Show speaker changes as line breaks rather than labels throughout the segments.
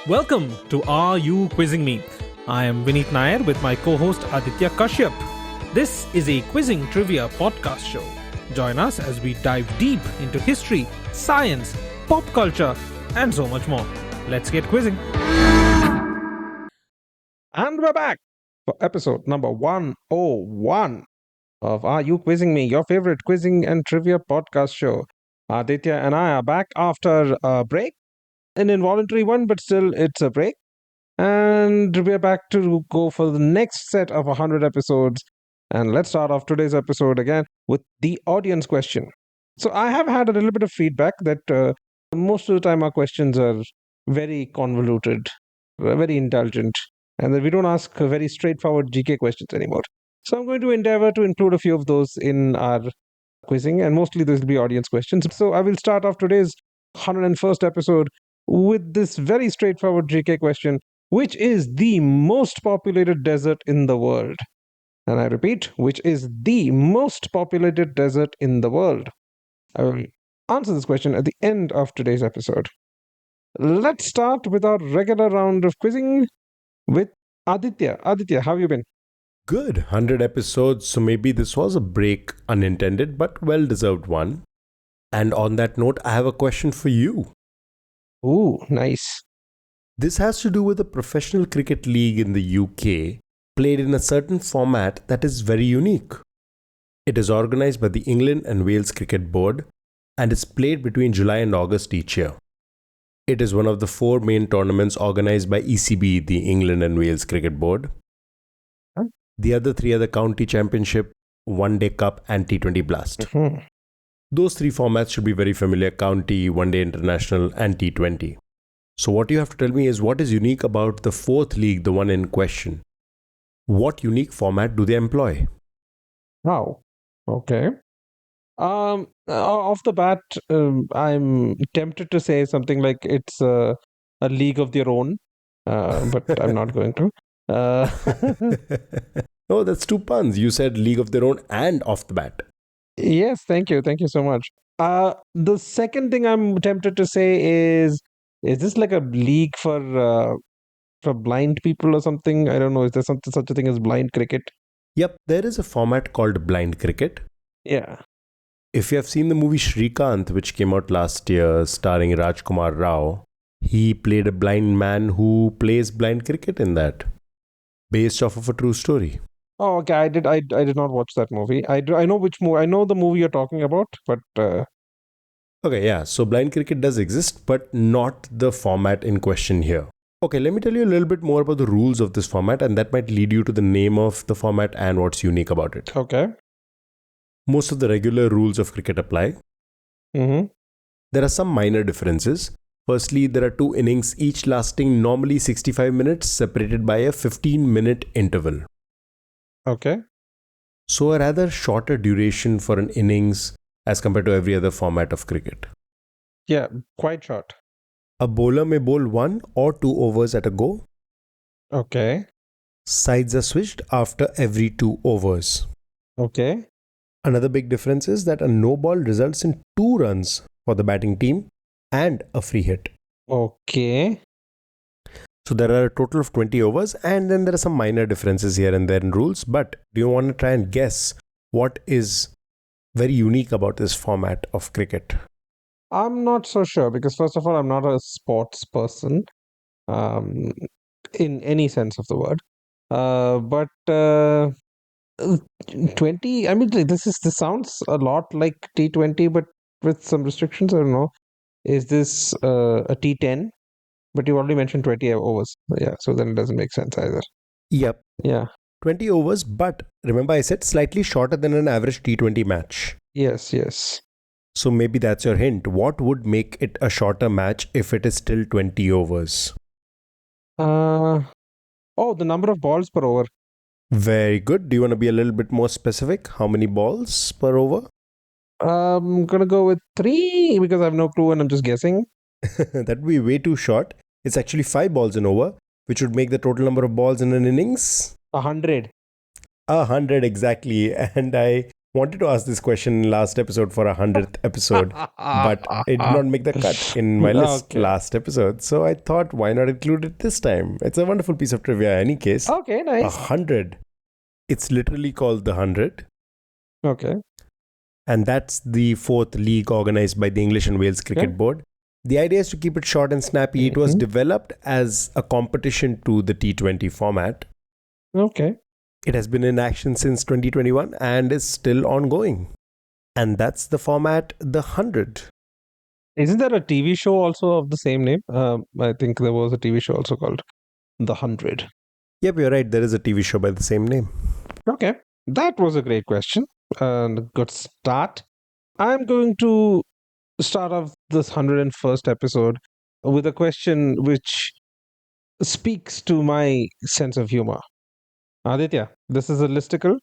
Welcome to Are You Quizzing Me? I am Vineet Nair with my co-host Aditya Kashyap. This is a quizzing trivia podcast show. Join us as we dive deep into history, science, pop culture, and so much more. Let's get quizzing. And we're back for episode number 101 of Are You Quizzing Me, your favorite quizzing and trivia podcast show. Aditya and I are back after a break, an involuntary one, but still it's a break. And we're back to go for the next set of 100 episodes. And let's start off today's episode again with the audience question. So I have had a little bit of feedback that most of the time our questions are very convoluted, very indulgent, and that we don't ask very straightforward GK questions anymore. So I'm going to endeavor to include a few of those in our quizzing, and mostly this will be audience questions. So I will start off today's 101st episode with this very straightforward GK question. Which is the most populated desert in the world? And I repeat, which is the most populated desert in the world? I will answer this question at the end of today's episode. Let's start with our regular round of quizzing with Aditya. Aditya, how have you been?
Good. 100 episodes, so maybe this was a break, unintended, but well-deserved one. And on that note, I have a question for you.
Ooh, nice.
This has to do with a professional cricket league in the UK, played in a certain format that is very unique. It is organized by the England and Wales Cricket Board and is played between July and August each year. It is one of the 4 main tournaments organized by ECB, the England and Wales Cricket Board. The other 3 are the County Championship, One Day Cup and T20 Blast.
Mm-hmm.
Those 3 formats should be very familiar: County, One Day International and T20. So what you have to tell me is what is unique about the 4th league, the one in question. What unique format do they employ?
Wow. Okay. Off the bat, I'm tempted to say something like it's a league of their own, but I'm not going to.
Oh, that's 2 puns. You said league of their own and off the bat.
Yes, thank you. Thank you so much. The second thing I'm tempted to say is this like a league for blind people or something? I don't know. Is there such a thing as blind cricket?
Yep, there is a format called blind cricket.
Yeah.
If you have seen the movie Shrikant, which came out last year, starring Rajkumar Rao, he played a blind man who plays blind cricket in that, based off of a true story.
Oh, okay. I did not watch that movie. I know which movie. I know the movie you're talking about, but
Okay, yeah, so blind cricket does exist, but not the format in question here. Okay, let me tell you a little bit more about the rules of this format, and that might lead you to the name of the format and what's unique about it.
okay.
Most of the regular rules of cricket apply.
Mm-hmm.
There are some minor differences. Firstly, there are 2 innings, each lasting normally 65 minutes, separated by a 15-minute interval.
Okay.
So a rather shorter duration for an innings as compared to every other format of cricket.
Yeah, quite short.
A bowler may bowl 1 or 2 overs at a go.
Okay.
Sides are switched after every 2 overs.
Okay.
Another big difference is that a no ball results in 2 runs for the batting team and a free hit.
Okay.
So there are a total of 20 overs, and then there are some minor differences here and there in rules. But do you want to try and guess what is very unique about this format of cricket?
I'm not so sure because first of all, I'm not a sports person, in any sense of the word. But 20. I mean, this sounds a lot like T20, but with some restrictions. I don't know. Is this a T10? But you already mentioned 20 overs. Yeah, so then it doesn't make sense either.
Yep,
Yeah.
20 overs, but remember I said slightly shorter than an average T20 match.
Yes, yes.
So maybe that's your hint. What would make it a shorter match if it is still 20 overs?
Oh, the number of balls per over.
Very good. Do you want to be a little bit more specific? How many balls per over?
I'm gonna go with 3 because I have no clue and I'm just guessing.
That would be way too short. It's actually 5 balls an over, which would make the total number of balls in an innings
100.
100 exactly. And I Wanted to ask this question in last episode for 100th episode, but it did not make the cut in my list
Okay.
last episode. So I thought, why not include it this time? It's a wonderful piece of trivia, in any case.
Okay, nice.
100. It's literally called the 100.
Okay.
And that's the fourth league organized by the English and Wales Cricket
Okay.
Board. The idea is to keep it short and snappy. It was developed as a competition to the T20 format.
Okay.
It has been in action since 2021 and is still ongoing. And that's the format, the 100.
Isn't there a TV show also of the same name? I think there was a TV show also called The 100.
Yep, you're right. There is a TV show by the same name.
Okay. That was a great question and a good start. I'm going to start off this 101st episode with a question which speaks to my sense of humor. Aditya, this is a listicle.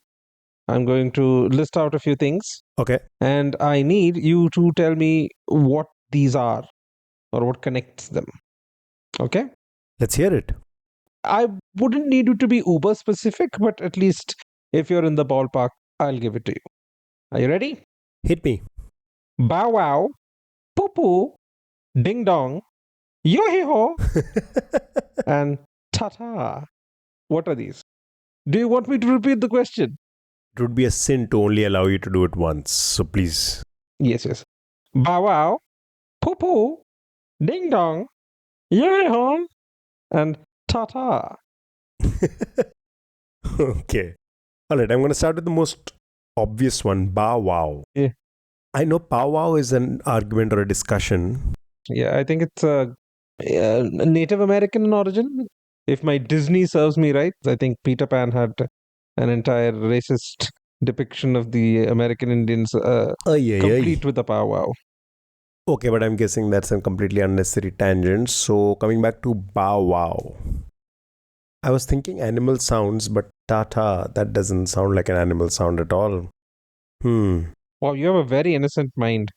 I'm going to list out a few things,
Okay.
and I need you to tell me what these are or what connects them. Okay?
Let's hear it.
I wouldn't need you to be uber specific, but at least if you're in the ballpark, I'll give it to you. Are you ready?
Hit me.
Bow wow, poo poo, ding dong, yo he ho, and ta ta. What are these? Do you want me to repeat the question?
It would be a sin to only allow you to do it once. So please.
Yes. Bow wow, poo poo, ding dong, yo he ho, and ta ta.
Okay. All right. I'm going to start with the most obvious one, bow wow.
Yeah.
I know pow wow is an argument or a discussion.
Yeah, I think it's a Native American in origin. If my Disney serves me right, I think Peter Pan had an entire racist depiction of the American Indians, complete with a powwow.
Okay, but I'm guessing that's a completely unnecessary tangent. So coming back to bow wow. I was thinking animal sounds, but tata, that doesn't sound like an animal sound at all.
Wow, you have a very innocent mind.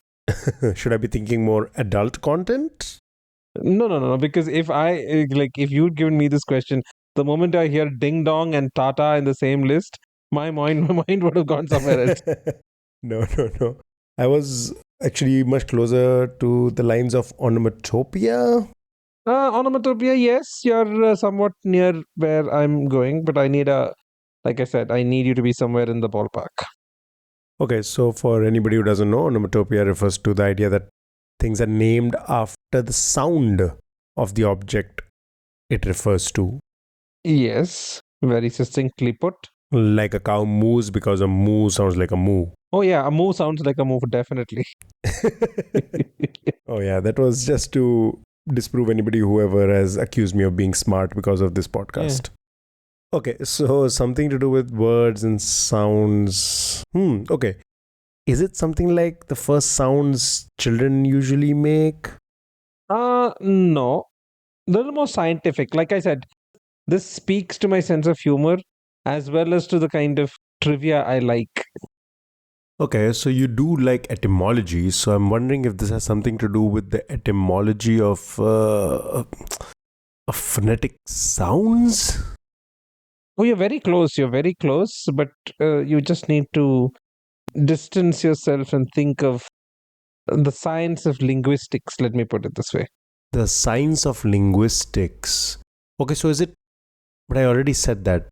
Should I be thinking more adult content?
No. Because if you'd given me this question, the moment I hear ding dong and tata in the same list, my mind would have gone somewhere else.
No. I was actually much closer to the lines of onomatopoeia.
Onomatopoeia, yes, you're somewhat near where I'm going, but like I said, I need you to be somewhere in the ballpark.
Okay, so for anybody who doesn't know, onomatopoeia refers to the idea that things are named after the sound of the object it refers to.
Yes, very succinctly put.
Like a cow moos because a moo sounds like a moo.
Oh yeah, a moo sounds like a moo, definitely.
Oh yeah, that was just to disprove anybody whoever has accused me of being smart because of this podcast. Okay, so something to do with words and sounds. Okay. Is it something like the first sounds children usually make?
No. A little more scientific. Like I said, this speaks to my sense of humor as well as to the kind of trivia I like.
Okay, so you do like etymology. So I'm wondering if this has something to do with the etymology of phonetic sounds?
Oh, you're very close. You're very close, but you just need to distance yourself and think of the science of linguistics. Let me put it this way.
The science of linguistics. Okay, so is it? But I already said that.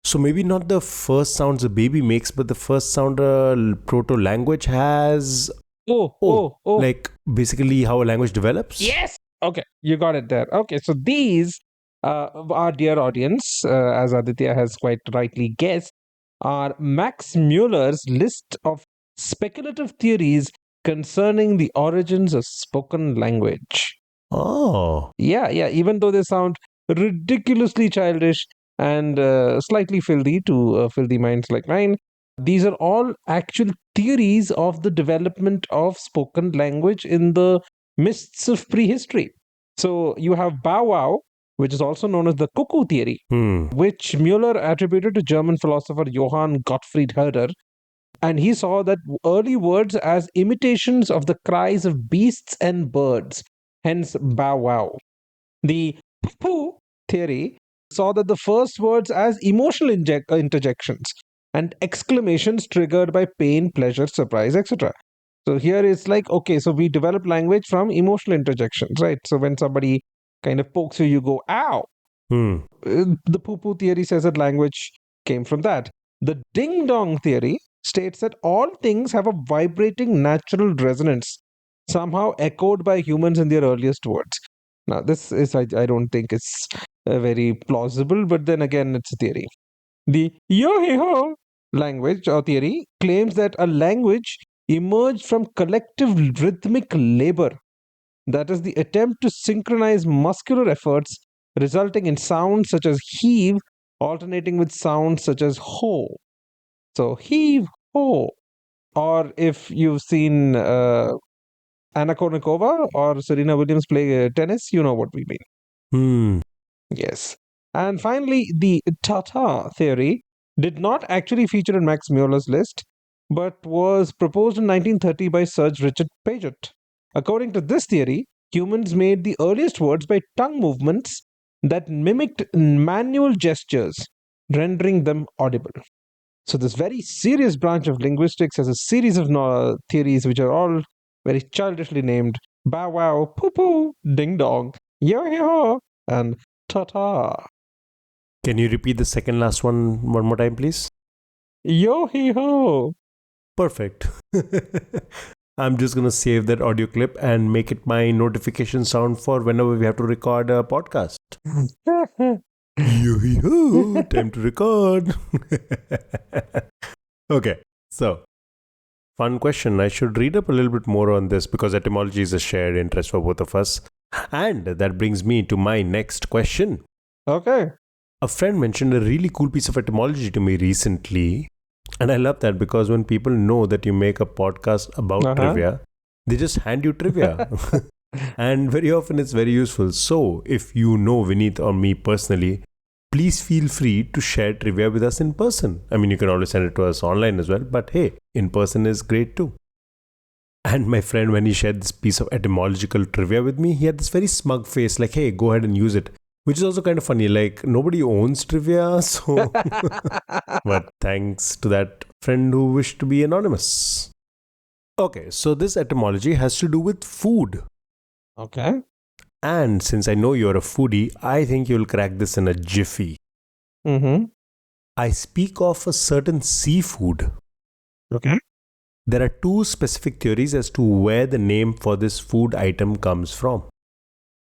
So maybe not the first sounds a baby makes, but the first sound a proto language has.
Oh.
Like basically how a language develops?
Yes. Okay, you got it there. Okay, so these, our dear audience, as Aditya has quite rightly guessed, are Max Muller's list of speculative theories concerning the origins of spoken language.
Oh.
Yeah. Even though they sound ridiculously childish and slightly filthy to filthy minds like mine, these are all actual theories of the development of spoken language in the mists of prehistory. So you have Bow Wow, which is also known as the cuckoo theory, which Mueller attributed to German philosopher Johann Gottfried Herder. And he saw that early words as imitations of the cries of beasts and birds, hence Bow Wow. The poo theory saw that the first words as emotional interjections, and exclamations triggered by pain, pleasure, surprise, etc. So here it's like, okay, so we develop language from emotional interjections, right? So when somebody kind of pokes you, you go, ow.
Hmm.
The poo poo theory says that language came from that. The ding dong theory states that all things have a vibrating natural resonance, somehow echoed by humans in their earliest words. Now, this is, I don't think it's very plausible, but then again, it's a theory. The yo he ho language or theory claims that a language emerged from collective rhythmic labor, that is, the attempt to synchronize muscular efforts, resulting in sounds such as heave alternating with sounds such as ho. So, heave, ho. Or if you've seen Anna Kournikova or Serena Williams play tennis, you know what we mean.
Hmm.
Yes. And finally, the Tata theory did not actually feature in Max Mueller's list, but was proposed in 1930 by Sir Richard Paget. According to this theory, humans made the earliest words by tongue movements that mimicked manual gestures, rendering them audible. So, this very serious branch of linguistics has a series of theories which are all very childishly named bow wow, poo poo, ding dong, yo yo, and ta ta.
Can you repeat the second last one more time, please?
Yo hee ho.
Perfect. I'm just going to save that audio clip and make it my notification sound for whenever we have to record a podcast. Yoo-hoo, time to record. Okay, so fun question. I should read up a little bit more on this because etymology is a shared interest for both of us. And that brings me to my next question.
Okay.
A friend mentioned a really cool piece of etymology to me recently. And I love that because when people know that you make a podcast about trivia, they just hand you trivia. And very often it's very useful. So if you know Vineet or me personally, please feel free to share trivia with us in person. I mean, you can always send it to us online as well, but hey, in person is great too. And my friend, when he shared this piece of etymological trivia with me, he had this very smug face like, hey, go ahead and use it. Which is also kind of funny. Like, nobody owns trivia, so... But thanks to that friend who wished to be anonymous. Okay, so this etymology has to do with food.
Okay.
And since I know you're a foodie, I think you'll crack this in a jiffy.
Mm-hmm.
I speak of a certain seafood.
Okay.
There are two specific theories as to where the name for this food item comes from.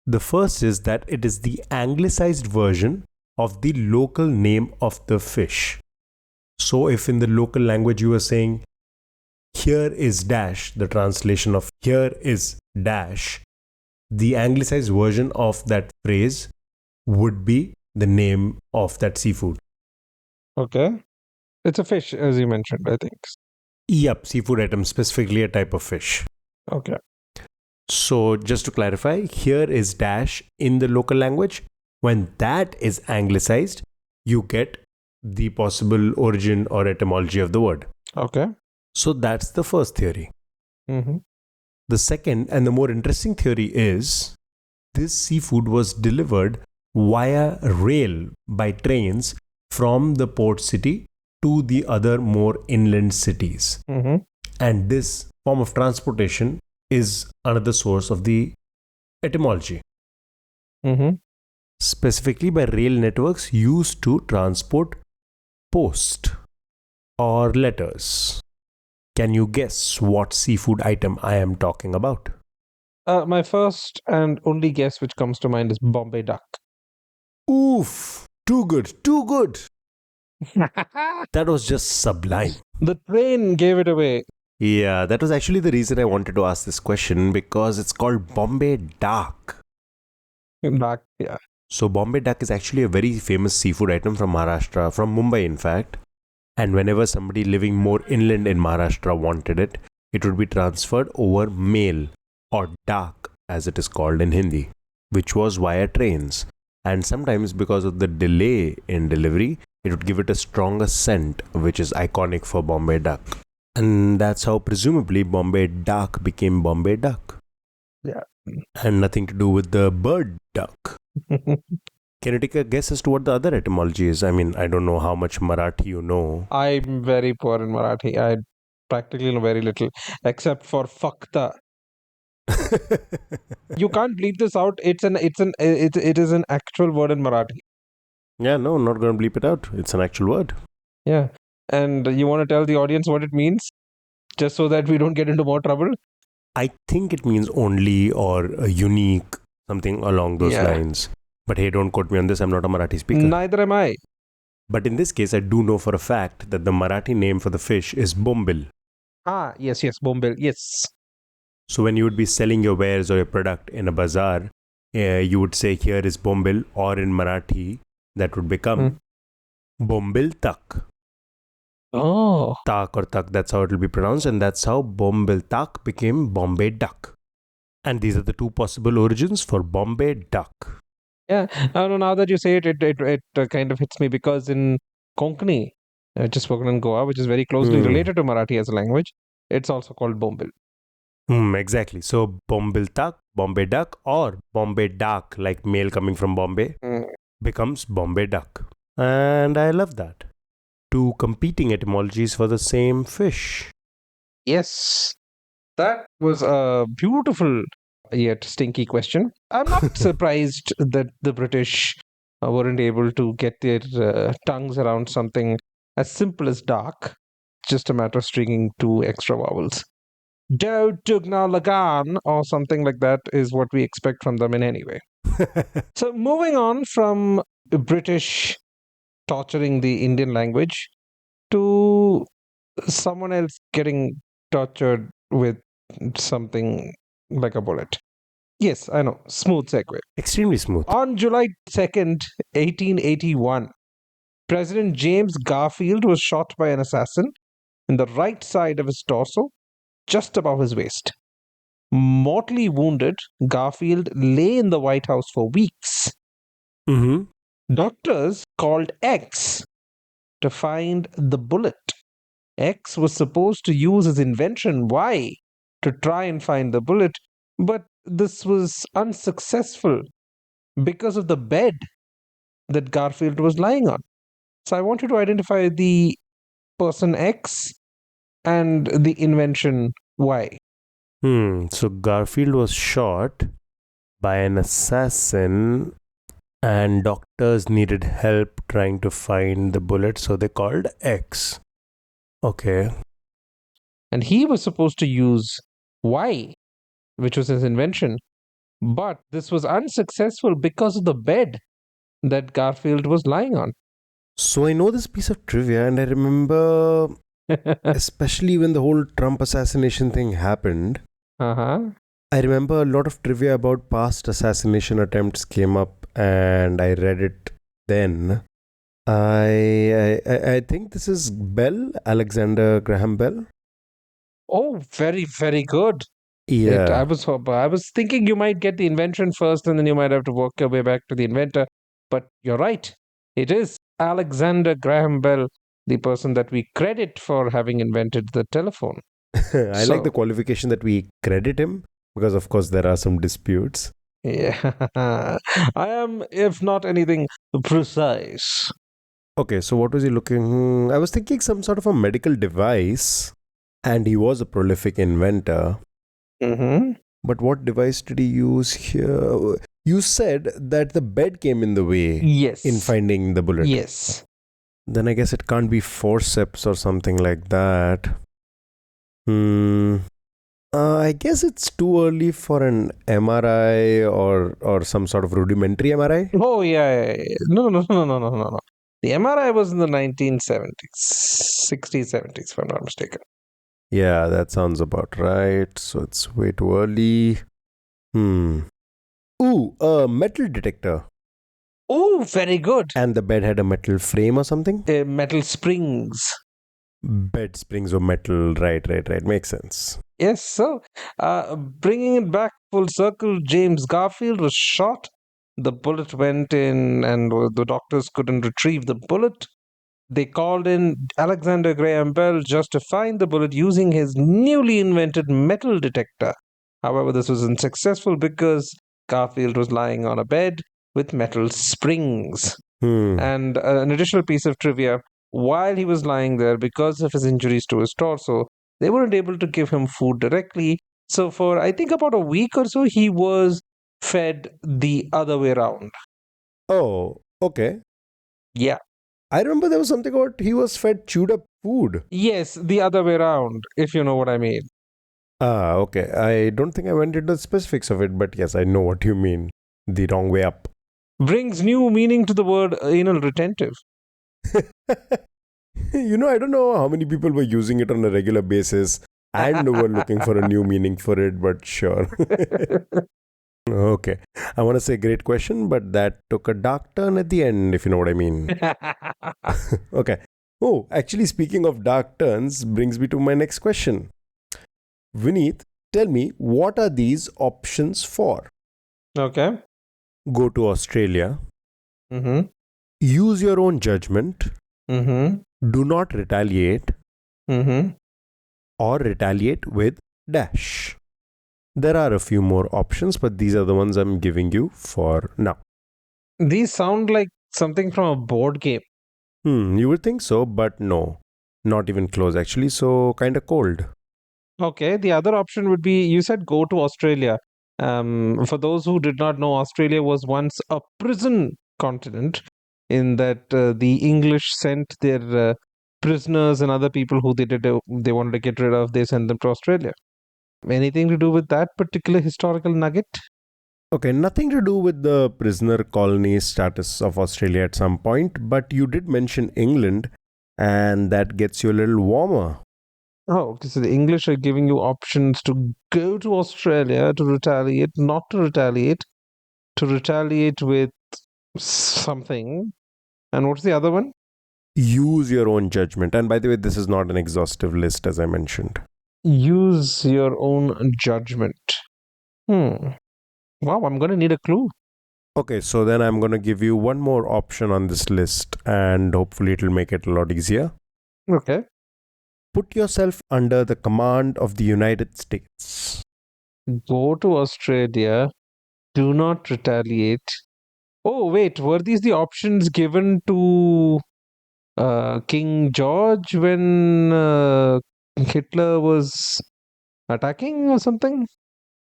The first is that it is the anglicized version of the local name of the fish. So if in the local language you were saying, here is dash, the translation of here is dash, the anglicized version of that phrase would be the name of that seafood.
Okay. It's a fish, as you mentioned, I think.
Yep, seafood item, specifically a type of fish.
Okay.
So just to clarify, here is dash in the local language. When that is anglicized, you get the possible origin or etymology of the word.
Okay.
So that's the first theory.
Mm-hmm.
The second and the more interesting theory is this seafood was delivered via rail by trains from the port city to the other more inland cities.
Mm-hmm.
And this form of transportation is another source of the etymology.
Mm-hmm.
Specifically by rail networks used to transport post or letters. Can you guess what seafood item I am talking about?
My first and only guess which comes to mind is Bombay duck.
Oof! Too good, too good! That was just sublime.
The train gave it away.
Yeah, that was actually the reason I wanted to ask this question because it's called Bombay duck.
Duck, yeah.
So Bombay duck is actually a very famous seafood item from Maharashtra, from Mumbai in fact. And whenever somebody living more inland in Maharashtra wanted it, it would be transferred over mail or dak as it is called in Hindi, which was via trains. And sometimes because of the delay in delivery, it would give it a stronger scent, which is iconic for Bombay duck. And that's how presumably Bombay duck became Bombay duck.
Yeah.
And nothing to do with the bird duck. Can you take a guess as to what the other etymology is? I mean, I don't know how much Marathi you know.
I'm very poor in Marathi. I practically know very little, except for fakta. You can't bleep this out. It is an actual word in Marathi.
Yeah, no, I'm not going to bleep it out. It's an actual word.
Yeah. And you want to tell the audience what it means, just so that we don't get into more trouble?
I think it means only or unique, something along those
Yeah.
lines. But hey, don't quote me on this. I'm not a Marathi speaker.
Neither am I.
But in this case, I do know for a fact that the Marathi name for the fish is bombil.
Ah, yes, bombil. Yes.
So when you would be selling your wares or your product in a bazaar, you would say here is bombil, or in Marathi that would become bombil tak.
Oh.
Tak or tak, that's how it will be pronounced, and that's how bombil tak became Bombay duck. And these are the two possible origins for Bombay duck.
Yeah. Now that you say it, it kind of hits me, because in Konkani, which is spoken in Goa, which is very closely related to Marathi as a language, it's also called bombil.
Exactly. So bombil tak, Bombay duck, or Bombay duck, like male coming from Bombay, becomes Bombay duck. And I love that. Two competing etymologies for the same fish.
Yes. That was a beautiful yet stinky question. I'm not surprised that the British weren't able to get their tongues around something as simple as dark. Just a matter of stringing two extra vowels. Do, Dugna, Lagan, or something like that is what we expect from them in any way. So, moving on from British torturing the Indian language to someone else getting tortured with something like a bullet. Yes, I know. Smooth segue.
Extremely smooth.
On July 2nd, 1881, President James Garfield was shot by an assassin in the right side of his torso, just above his waist. Mortally wounded, Garfield lay in the White House for weeks. Doctors called X to find the bullet. X was supposed to use his invention Y to try and find the bullet, but this was unsuccessful because of the bed that Garfield was lying on. So I want you to identify the person X and the invention Y.
So Garfield was shot by an assassin, and doctors needed help trying to find the bullet, so they called X. Okay.
And he was supposed to use Y, which was his invention, but this was unsuccessful because of the bed that Garfield was lying on.
So I know this piece of trivia, and I remember, especially when the whole Trump assassination thing happened, I remember a lot of trivia about past assassination attempts came up, and I read it then. I think this is Bell, Alexander Graham Bell.
Oh, very, very good.
Yeah.
I was thinking you might get the invention first, and then you might have to work your way back to the inventor. But you're right. It is Alexander Graham Bell, the person that we credit for having invented the telephone.
I like the qualification that we credit him, because of course there are some disputes.
Yeah, I am, if not anything, precise.
Okay, so what was he looking? I was thinking some sort of a medical device, and he was a prolific inventor. But what device did he use here? You said that the bed came in the way.
Yes.
In finding the bullet.
Yes.
Then I guess it can't be forceps or something like that. I guess it's too early for an MRI or some sort of rudimentary MRI.
Oh yeah. No. The MRI was in the 1970s, 60s, 70s, if I'm not mistaken.
Yeah, that sounds about right. So it's way too early. Ooh, a metal detector.
Oh, very good.
And the bed had a metal frame or something?
Metal springs.
Bed springs or metal. Right. Makes sense.
Yes, so bringing it back full circle, James Garfield was shot. The bullet went in, and the doctors couldn't retrieve the bullet. They called in Alexander Graham Bell just to find the bullet using his newly invented metal detector. However, this was unsuccessful because Garfield was lying on a bed with metal springs.
Hmm.
And an additional piece of trivia, while he was lying there, because of his injuries to his torso, they weren't able to give him food directly. So, for I think about a week or so, he was fed the other way around.
Oh, okay.
Yeah.
I remember there was something about he was fed chewed up food.
Yes, the other way around, if you know what I mean.
Ah, okay. I don't think I went into the specifics of it, but yes, I know what you mean. The wrong way up.
Brings new meaning to the word anal retentive.
I don't know how many people were using it on a regular basis and were looking for a new meaning for it, but sure. Okay. I want to say great question, but that took a dark turn at the end, if you know what I mean. Okay. Oh, actually, speaking of dark turns, brings me to my next question. Vineet, tell me, what are these options for?
Okay.
Go to Australia,
Mm-hmm.
use your own judgment,
Mm-hmm.
do not retaliate,
Mm-hmm.
or retaliate with dash. There are a few more options, but these are the ones I'm giving you for now.
These sound like something from a board game.
You would think so, but no. Not even close, actually, so kind of cold.
Okay, the other option would be you said go to Australia. For those who did not know, Australia was once a prison continent, in that the English sent their prisoners and other people who they wanted to get rid of. They sent them to Australia. Anything to do with that particular historical nugget?
Okay, nothing to do with the prisoner colony status of Australia at some point, but you did mention England, and that gets you a little warmer.
Oh, okay. So the English are giving you options to go to Australia to retaliate, not to retaliate with something. And what's the other one?
Use your own judgment. And by the way, this is not an exhaustive list, as I mentioned.
Use your own judgment. Hmm. Wow, I'm gonna need a clue.
Okay, so then I'm going to give you one more option on this list, and hopefully it'll make it a lot easier.
Okay.
Put yourself under the command of the United States.
Go to Australia. Do not retaliate. Oh, wait, were these the options given to King George when Hitler was attacking or something?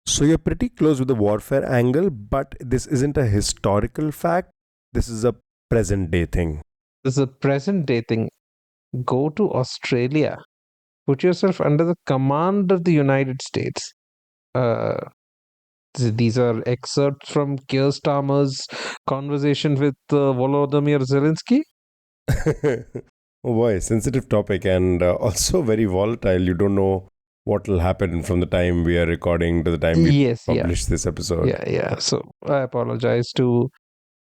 So you're pretty close with the warfare angle, but this isn't a historical fact. This is a present day thing.
This is a present day thing. Go to Australia. Put yourself under the command of the United States. Uh, these are excerpts from Keir Starmer's conversation with Volodymyr Zelensky.
Oh boy, sensitive topic and also very volatile. You don't know what will happen from the time we are recording to the time we
Yes, yeah,
publish this episode.
yeah. So I apologize to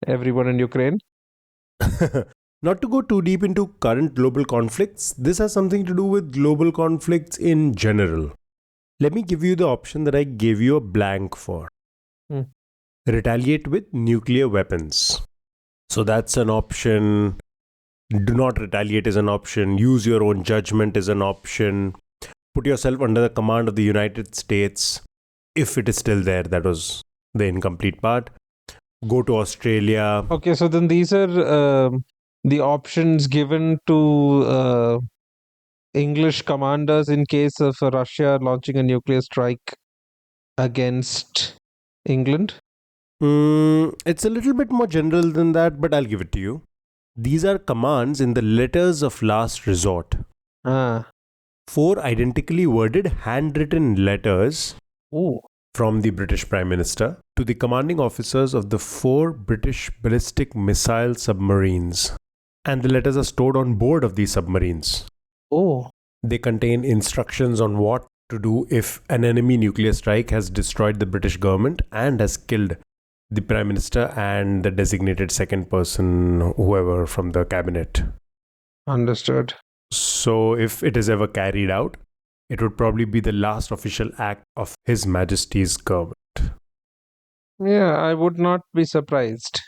everyone in Ukraine.
Not to go too deep into current global conflicts, this has something to do with global conflicts in general. Let me give you the option that I gave you a blank for.
Hmm.
Retaliate with nuclear weapons. So that's an option. Do not retaliate is an option. Use your own judgment is an option. Put yourself under the command of the United States. If it is still there, that was the incomplete part. Go to Australia.
Okay, so then these are the options given to English commanders in case of Russia launching a nuclear strike against England.
It's a little bit more general than that, but I'll give it to you. These are commands in the letters of last resort.
Ah,
4 identically worded handwritten letters
ooh,
from the British Prime Minister to the commanding officers of the 4 British ballistic missile submarines. And the letters are stored on board of these submarines.
oh,
They contain instructions on what to do if an enemy nuclear strike has destroyed the British government and has killed the Prime Minister and the designated second person, whoever from the cabinet.
understood.
So, if it is ever carried out, it would probably be the last official act of His Majesty's government.
Yeah, I would not be surprised.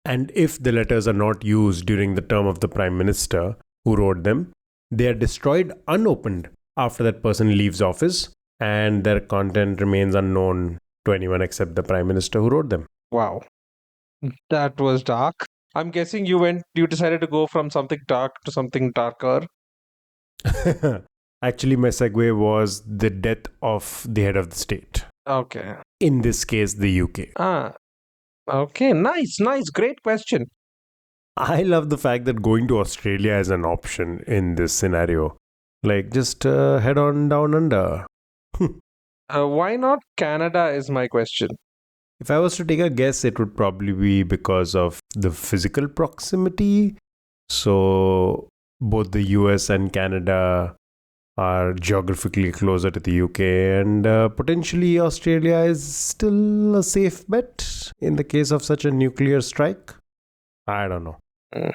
And if the letters are not used during the term of the Prime Minister who wrote them, they are destroyed unopened after that person leaves office, and their content remains unknown to anyone except the Prime Minister who wrote them.
Wow. That was dark. I'm guessing you decided to go from something dark to something darker.
Actually, my segue was the death of the head of the state.
Okay.
In this case, the UK.
Ah, okay. Nice, nice. Great question.
I love the fact that going to Australia is an option in this scenario. Like, just head on down under.
Why not Canada is my question.
If I was to take a guess, it would probably be because of the physical proximity. So, both the US and Canada are geographically closer to the UK, and potentially Australia is still a safe bet in the case of such a nuclear strike. I don't know.
Mm.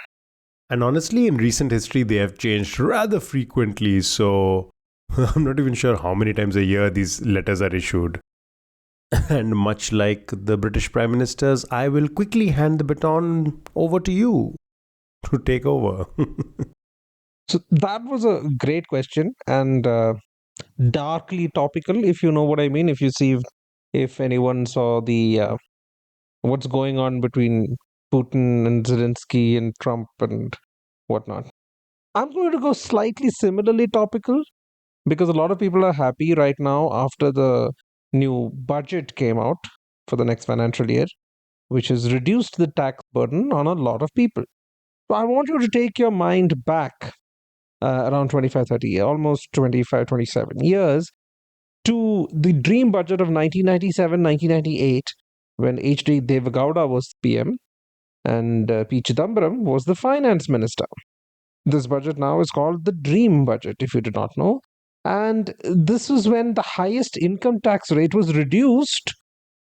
And honestly, in recent history, they have changed rather frequently. So, I'm not even sure how many times a year these letters are issued. And much like the British Prime Ministers, I will quickly hand the baton over to you to take over.
So that was a great question and darkly topical, if you know what I mean. If anyone saw the what's going on between Putin and Zelensky and Trump and whatnot. I'm going to go slightly similarly topical because a lot of people are happy right now after the new budget came out for the next financial year, which has reduced the tax burden on a lot of people. So I want you to take your mind back around 25, 30, almost 25, 27 years to the dream budget of 1997, 1998, when H.D. Devagowda was PM and P. Chidambaram was the finance minister. This budget now is called the dream budget, if you did not know. And this was when the highest income tax rate was reduced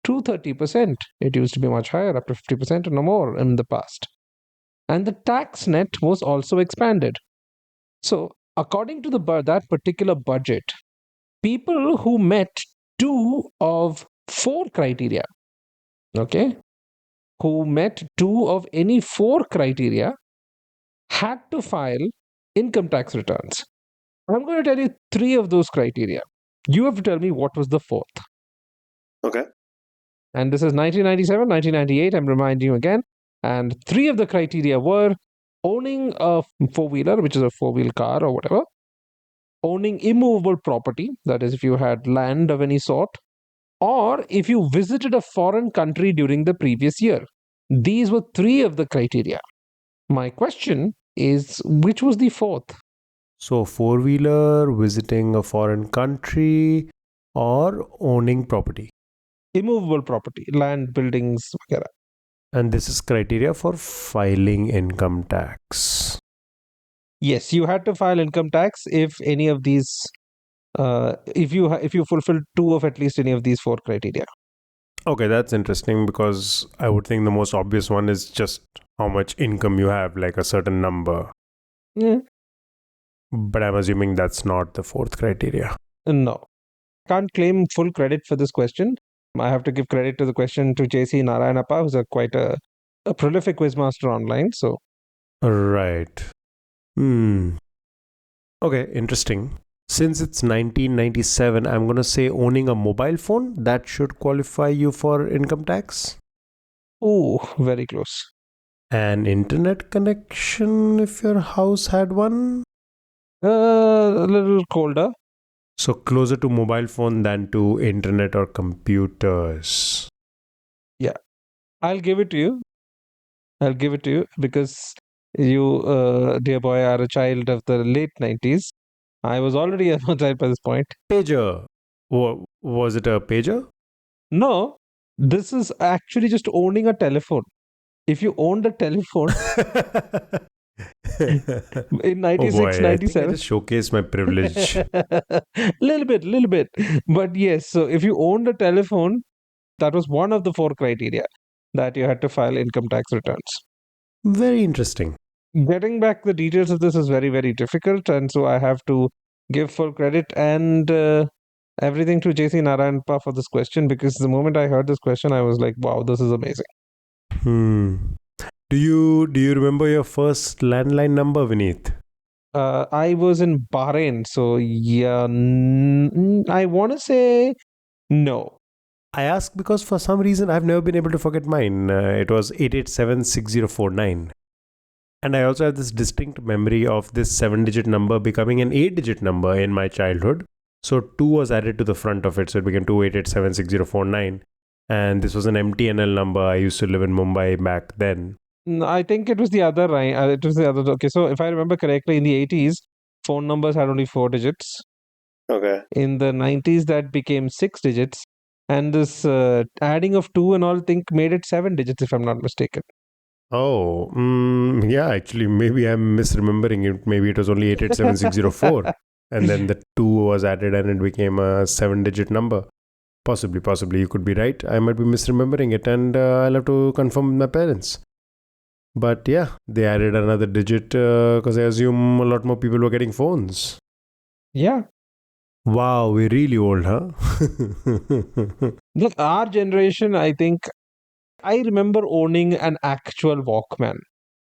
to 30%. It used to be much higher, up to 50% or no more in the past. And the tax net was also expanded. So, according to that particular budget, people who met two of four criteria, okay, who met two of any four criteria had to file income tax returns. I'm going to tell you three of those criteria. You have to tell me what was the fourth.
Okay.
And this is 1997, 1998. I'm reminding you again. And three of the criteria were owning a four-wheeler, which is a four-wheel car or whatever, owning immovable property, that is, if you had land of any sort, or if you visited a foreign country during the previous year. These were three of the criteria. My question is, which was the fourth?
So, four wheeler, visiting a foreign country, or owning property.
Immovable property, land, buildings, etc.
And this is criteria for filing income tax.
Yes, you had to file income tax if any of these, if you fulfill two of at least any of these four criteria.
Okay, that's interesting because I would think the most obvious one is just how much income you have, like a certain number.
Yeah.
But I'm assuming that's not the fourth criteria.
No, can't claim full credit for this question. I have to give credit to the question to JC Narayanappa, who's quite a prolific quizmaster online. So,
Right. Hmm. Okay, interesting. Since it's 1997, I'm going to say owning a mobile phone, that should qualify you for income tax.
oh, very close.
An internet connection if your house had one.
A little colder.
So closer to mobile phone than to internet or computers.
Yeah, I'll give it to you. I'll give it to you because you, dear boy, are a child of the late 90s. I was already a child by this point.
Pager. Was it a pager?
No, this is actually just owning a telephone. If you owned a telephone in
Oh
96,
boy, I think I
97,
just showcased my privilege.
little bit. But yes, so if you owned a telephone, that was one of the four criteria that you had to file income tax returns.
Very interesting.
Getting back the details of this is very, very difficult, and so I have to give full credit and everything to JC Narayanpa for this question because the moment I heard this question, I was like, wow, this is amazing.
Hmm. Do you remember your first landline number, Vineet?
I was in Bahrain, so yeah, I want to say no.
I ask because for some reason I've never been able to forget mine. It was 8876049. And I also have this distinct memory of this 7 digit number becoming an 8 digit number in my childhood. So 2 was added to the front of it. So it became 28876049. And this was an MTNL number. I used to live in Mumbai back then.
I think it was the other right. It was the other. Okay, so if I remember correctly, in the 80s, phone numbers had only 4 digits.
Okay.
In the 90s, that became 6 digits. And this adding of two and all, think made it 7 digits, if I'm not mistaken.
Oh, yeah, actually, maybe I'm misremembering it. Maybe it was only 887604. And then the 2 was added and it became a 7 digit number. Possibly, you could be right. I might be misremembering it and I'll have to confirm with my parents. But yeah, they added another digit because I assume a lot more people were getting phones.
Yeah.
Wow, we're really old, huh?
Look, our generation, I think, I remember owning an actual Walkman.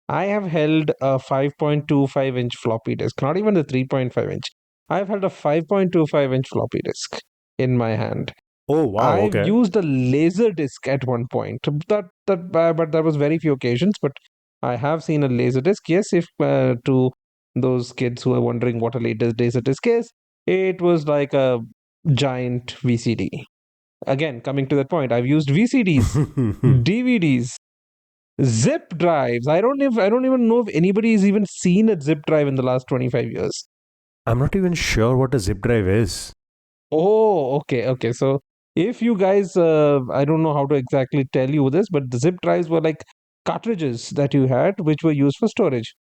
I have held a 5.25-inch floppy disk, not even the 3.5-inch. I've held a 5.25-inch floppy disk in my hand.
Oh, wow,
I've
okay.
used a laser disc at one point. But that was very few occasions. But I have seen a laser disc. Yes, if to those kids who are wondering what a laser disc is, it was like a giant VCD. Again, coming to that point, I've used VCDs, DVDs, zip drives. I don't even know if anybody's even seen a zip drive in the last 25 years.
I'm not even sure what a zip drive is.
Oh, okay. So if you guys, I don't know how to exactly tell you this, but the zip drives were like cartridges that you had, which were used for storage.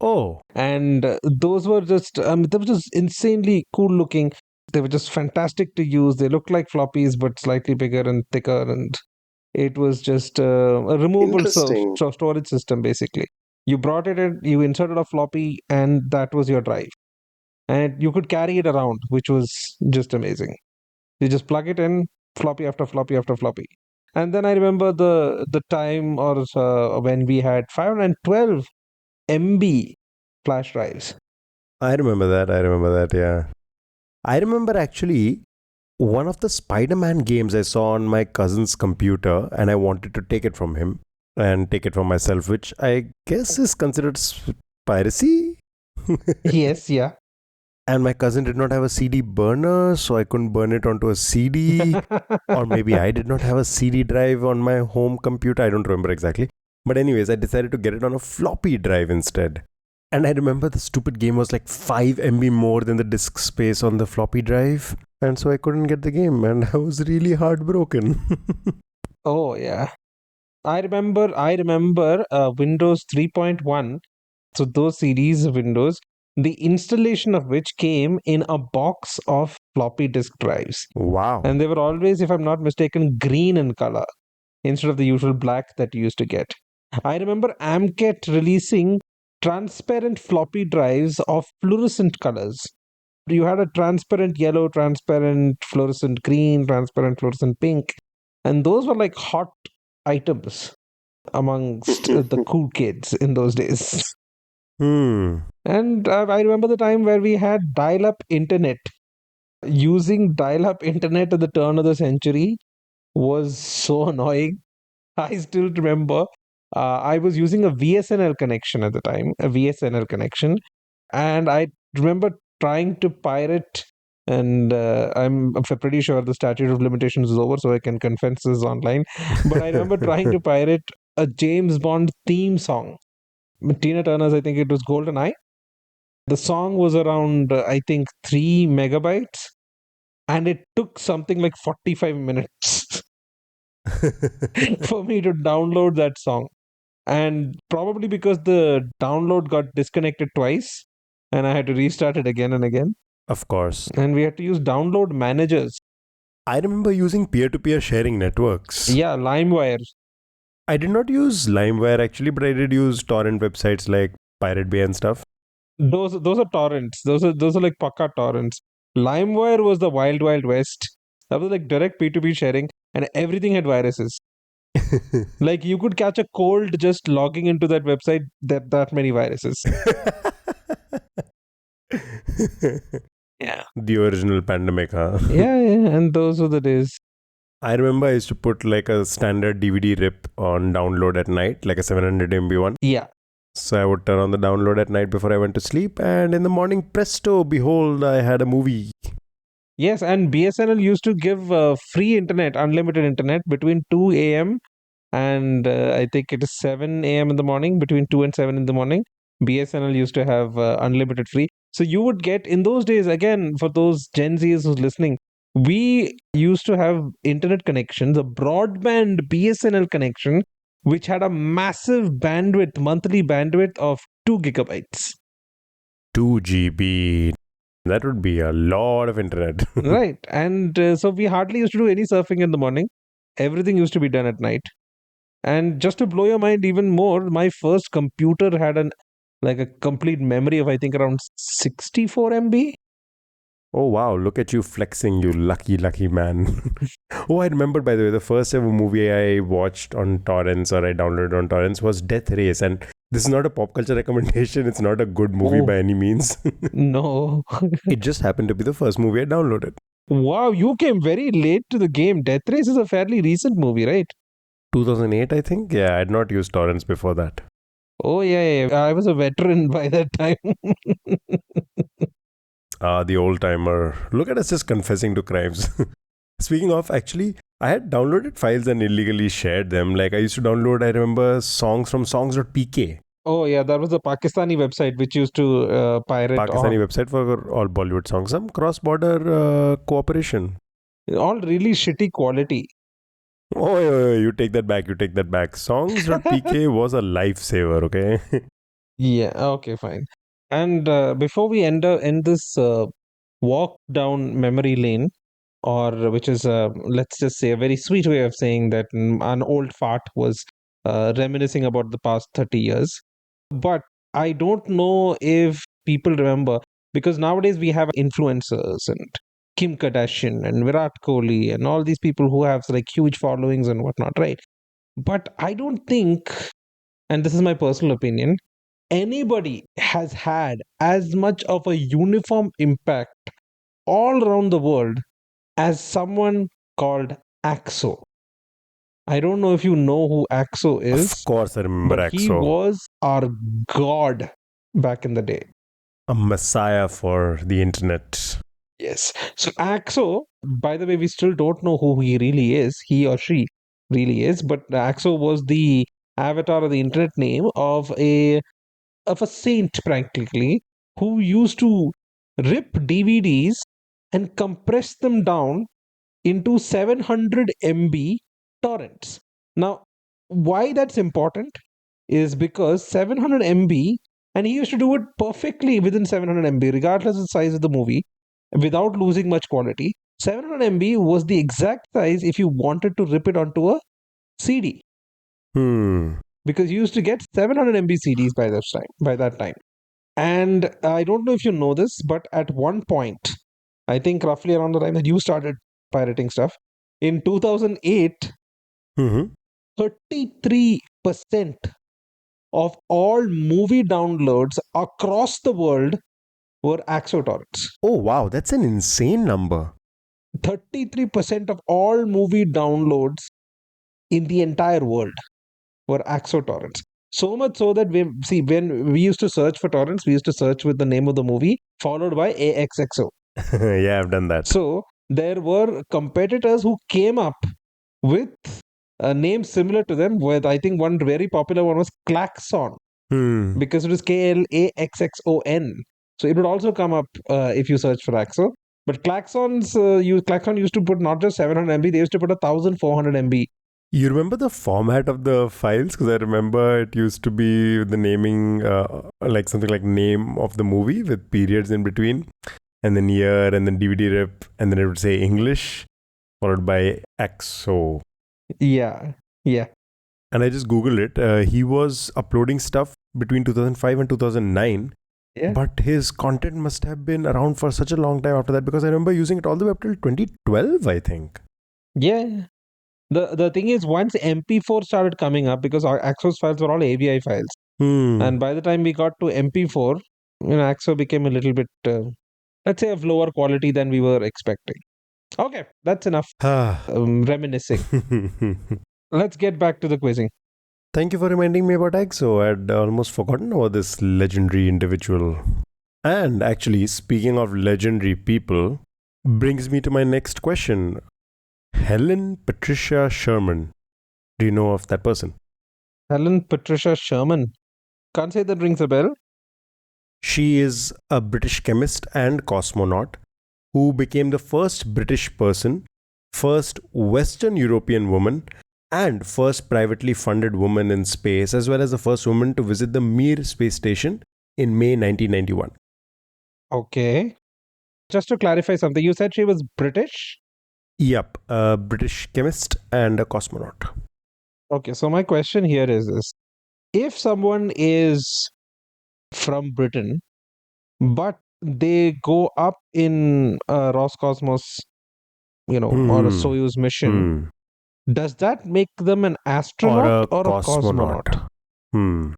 Oh,
And those were just, they were just insanely cool looking. They were just fantastic to use. They looked like floppies, but slightly bigger and thicker. And it was just a removable
interesting.
storage system, basically. You brought it in, you inserted a floppy, and that was your drive. And you could carry it around, which was just amazing. You just plug it in, floppy after floppy after floppy. And then I remember the time or when we had 512 MB flash drives.
I remember that, yeah. I remember actually one of the Spider Man games I saw on my cousin's computer, and I wanted to take it from him and take it for myself, which I guess is considered piracy.
Yes, yeah.
And my cousin did not have a CD burner, so I couldn't burn it onto a CD. Or maybe I did not have a CD drive on my home computer. I don't remember exactly. But, anyways, I decided to get it on a floppy drive instead. And I remember the stupid game was like 5 MB more than the disk space on the floppy drive. And so I couldn't get the game, and I was really heartbroken.
Oh, yeah. I remember Windows 3.1. So those series of Windows, the installation of which came in a box of floppy disk drives.
Wow.
And they were always, if I'm not mistaken, green in color instead of the usual black that you used to get. I remember Amket releasing transparent floppy drives of fluorescent colors. You had a transparent yellow, transparent fluorescent green, transparent fluorescent pink, and those were like hot items amongst the cool kids in those days.
Hmm.
And I remember the time where we had dial up internet. Using dial up internet at the turn of the century was so annoying. I still remember I was using a VSNL connection at the time, a VSNL connection, and I remember trying to pirate. And I'm pretty sure the statute of limitations is over, so I can confess this online. But I remember trying to pirate a James Bond theme song. Tina Turner's, I think it was GoldenEye. The song was around, I think, 3 megabytes, and it took something like 45 minutes for me to download that song. And probably because the download got disconnected twice, and I had to restart it again and again.
Of course.
And we had to use download managers.
I remember using peer to peer sharing networks.
Yeah, LimeWire.
I did not use LimeWire actually, but I did use torrent websites like Pirate Bay and stuff.
Those are torrents. Those are like Paka torrents. LimeWire was the wild west. That was like direct P2P sharing, and everything had viruses. Like you could catch a cold just logging into that website. That many viruses. Yeah.
The original pandemic, huh?
Yeah, and those were the days.
I remember I used to put like a standard DVD rip on download at night, like a 700 MB one.
Yeah.
So I would turn on the download at night before I went to sleep, and in the morning, presto, behold, I had a movie.
Yes, and BSNL used to give free internet, unlimited internet between 2 a.m. and I think it is 7 a.m. in the morning, between 2 and 7 in the morning. BSNL used to have unlimited free. So you would get, in those days, again, for those Gen Zs who's listening, we used to have internet connections, a broadband BSNL connection, which had a massive bandwidth, monthly bandwidth of 2 gigabytes.
2 GB. That would be a lot of internet.
Right. And so we hardly used to do any surfing in the morning. Everything used to be done at night. And just to blow your mind even more, my first computer had a complete memory of I think around 64 MB.
Oh wow, look at you flexing, you lucky, lucky man. Oh, I remember, by the way, the first ever movie I watched on torrents or I downloaded on torrents was Death Race. And this is not a pop culture recommendation, it's not a good movie by
Oh,
any means.
no.
It just happened to be the first movie I downloaded.
Wow, you came very late to the game. Death Race is a fairly recent movie, right?
2008, I think. Yeah, I had not used torrents before that.
Oh, yeah, yeah, yeah. I was a veteran by that time.
Ah, the old timer. Look at us just confessing to crimes. Speaking of, actually, I had downloaded files and illegally shared them. Like I used to download, I remember, songs from songs.pk,
Oh, yeah, that was a Pakistani website which used to pirate
Pakistani website for all Bollywood songs. Some cross-border cooperation.
all really shitty quality.
Oh, you take that back. You take that back. Songs.pk was a lifesaver, okay?
Yeah, okay, fine. And before we end this walk down memory lane, or which is, let's just say, a very sweet way of saying that an old fart was reminiscing about the past 30 years. But I don't know if people remember, because nowadays we have influencers and Kim Kardashian and Virat Kohli and all these people who have like huge followings and whatnot, right? But I don't think, and this is my personal opinion, anybody has had as much of a uniform impact all around the world as someone called Axo. I don't know if you know who Axo
Of
is,
course, I remember
but he
AXO.
was our god back in the day.
A messiah for the internet.
Yes. So Axo, by the way, we still don't know who he really is, he or she really is, but Axo was the avatar of the internet name of a saint practically, who used to rip DVDs and compress them down into 700 MB torrents. Now, why that's important is because 700 MB, and he used to do it perfectly within 700 MB, regardless of the size of the movie, without losing much quality. 700 MB was the exact size if you wanted to rip it onto a CD,
Hmm.
because you used to get 700 MB CDs by that time. And I don't know if you know this, but at one point, I think roughly around the time that you started pirating stuff, in 2008,
Mm-hmm.
33% of all movie downloads across the world were Axo torrents.
Oh, wow. That's an insane number.
33% of all movie downloads in the entire world were Axo torrents. So much so that when we used to search for torrents, we used to search with the name of the movie followed by AXXO.
Yeah, I've done that.
So there were competitors who came up with a name similar to them. With I think one very popular one was Klaxon,
Hmm.
because it was KLAXXON. So it would also come up if you search for Axo. But Klaxon used to put not just 700 MB, they used to put 1400 MB.
You remember the format of the files? Because I remember it used to be the naming, like something like name of the movie with periods in between, and then year, and then DVD rip, and then it would say English, followed by XO.
Yeah, yeah.
And I just Googled it. He was uploading stuff between 2005 and 2009,
Yeah.
but his content must have been around for such a long time after that, because I remember using it all the way up till 2012, I think.
Yeah. The thing is, once MP4 started coming up, because our Axos files were all AVI files,
Hmm.
and by the time we got to MP4, Axo became a little bit, let's say, of lower quality than we were expecting. Okay, that's enough
Ah.
reminiscing. Let's get back to the quizzing.
Thank you for reminding me about EXO. I'd almost forgotten about this legendary individual. And actually, speaking of legendary people, brings me to my next question. Helen Patricia Sharman. Do you know of that person?
Helen Patricia Sharman. Can't say that rings a bell.
She is a British chemist and cosmonaut who became the first British person, first Western European woman, and first privately funded woman in space, as well as the first woman to visit the Mir space station in May 1991.
Okay. Just to clarify something, you said she was British?
Yep, a British chemist and a cosmonaut.
Okay, so my question here is this. If someone is from Britain, but they go up in a Roscosmos, or a
Hmm.
Soyuz mission,
Hmm.
does that make them an
Or
astronaut
a
or a cosmonaut?
cosmonaut. Hmm.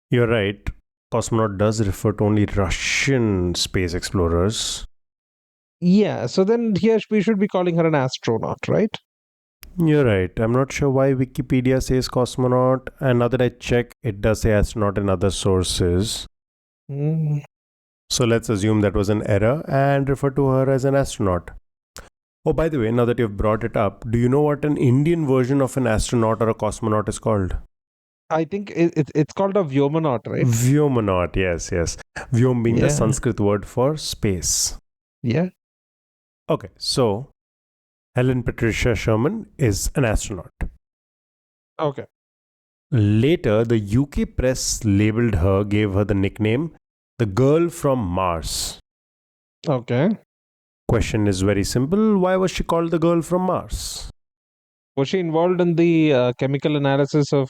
You're right. Cosmonaut does refer to only Russian space explorers.
Yeah, so then here we should be calling her an astronaut, right?
You're right. I'm not sure why Wikipedia says cosmonaut, and now that I check, it does say astronaut in other sources.
Mm,
So let's assume that was an error and refer to her as an astronaut. Oh, by the way, now that you've brought it up, do you know what an Indian version of an astronaut or a cosmonaut is called?
I think it's called a Vyomonaut, right?
Vyomonaut, yes, yes. Vyom being the
Yeah,
Sanskrit word for space.
yeah.
Okay, so Helen Patricia Sharman is an astronaut.
Okay.
Later, the UK press labeled her, gave her the nickname the girl from Mars.
Okay.
Question is very simple. Why was she called the girl from Mars?
Was she involved in the chemical analysis of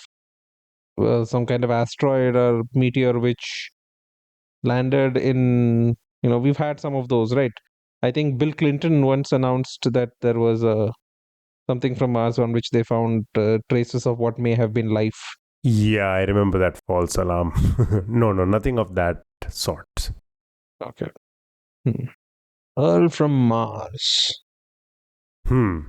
some kind of asteroid or meteor which landed in, we've had some of those, right? I think Bill Clinton once announced that there was something from Mars on which they found traces of what may have been life.
Yeah, I remember that false alarm. No, no, nothing of that sort.
Okay. Hmm. Earl from Mars.
Hmm.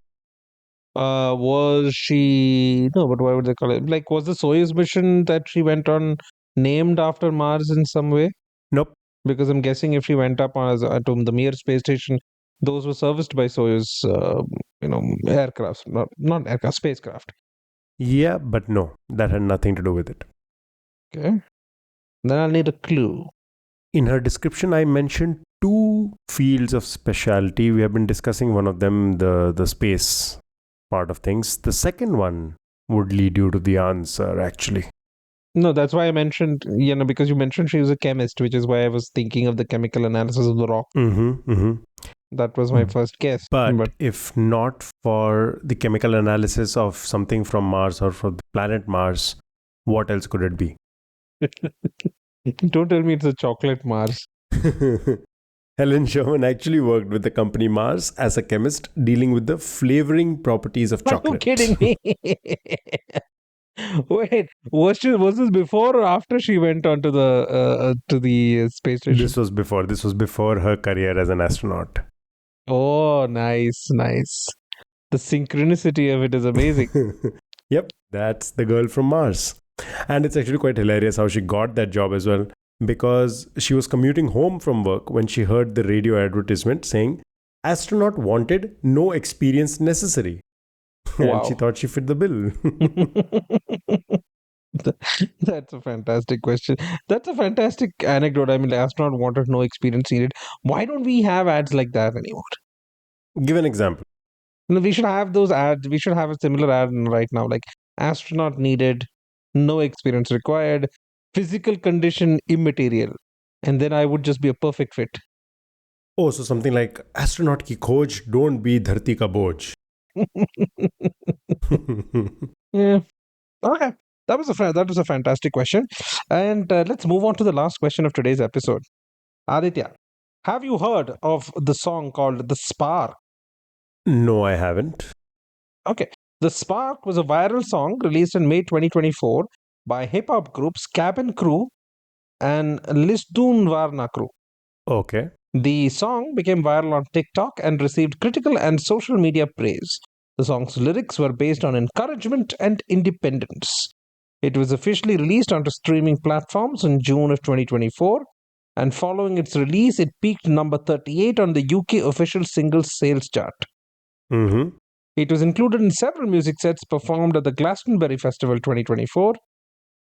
Was she? No, but why would they call it? Like, was the Soyuz mission that she went on named after Mars in some way?
Nope.
Because I'm guessing if she went up on to the Mir space station, those were serviced by Soyuz, aircraft, not aircraft, spacecraft.
Yeah, but no, that had nothing to do with it.
Okay. Then I'll need a clue.
In her description, I mentioned two fields of specialty. We have been discussing one of them, the space part of things. The second one would lead you to the answer, actually.
No, that's why I mentioned, because you mentioned she was a chemist, which is why I was thinking of the chemical analysis of the rock.
Mm-hmm, mm-hmm.
That was my first guess.
But
But
if not for the chemical analysis of something from Mars or from the planet Mars, what else could it be?
don't tell me it's a chocolate Mars.
Helen Sharman actually worked with the company Mars as a chemist dealing with the flavoring properties of
Are you
chocolate.
kidding me? Wait, was this before or after she went on to the space station?
This was before her career as an astronaut.
Oh, nice, nice. The synchronicity of it is amazing.
Yep, that's the girl from Mars. And it's actually quite hilarious how she got that job as well, because she was commuting home from work when she heard the radio advertisement saying astronaut wanted, no experience necessary. And she
Wow.
thought she fit the bill.
That's a fantastic question. That's a fantastic anecdote. I mean, the astronaut wanted no experience needed. Why don't we have ads like that anymore?
Give an example.
No, we should have those ads. We should have a similar ad right now, like astronaut needed, no experience required, physical condition immaterial. And then I would just be a perfect fit.
Oh, so something like astronaut ki khoj, don't be dharti ka boj.
Yeah. Okay. That was a fantastic question. And let's move on to the last question of today's episode. Aditya, have you heard of the song called The Spark?
No, I haven't.
Okay. The Spark was a viral song released in May 2024 by hip hop groups Cabin Crew and Lisdoon Varna Crew.
Okay.
The song became viral on TikTok and received critical and social media praise. The song's lyrics were based on encouragement and independence. It was officially released onto streaming platforms in June of 2024, and following its release, it peaked number 38 on the UK official singles sales chart.
Mm-hmm.
It was included in several music sets performed at the Glastonbury Festival 2024.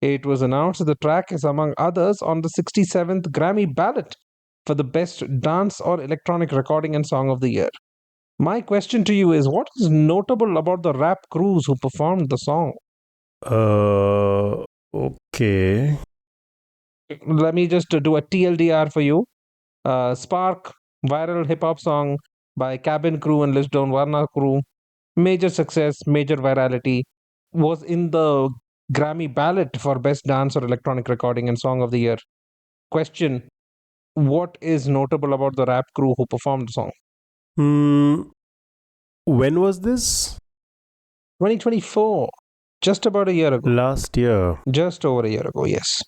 It was announced that the track is, among others, on the 67th Grammy ballot for the Best Dance or Electronic Recording and Song of the Year. My question to you is, what is notable about the rap crews who performed the song?
Okay.
Let me just do a TLDR for you. Spark, viral hip hop song by Cabin Crew and Lisdon Varna Crew. Major success, major virality. Was in the Grammy ballot for Best Dance or Electronic Recording and Song of the Year. Question: what is notable about the rap crew who performed the song?
Hmm. When was this?
2024, just about a year ago.
Last year.
Just over a year ago, yes.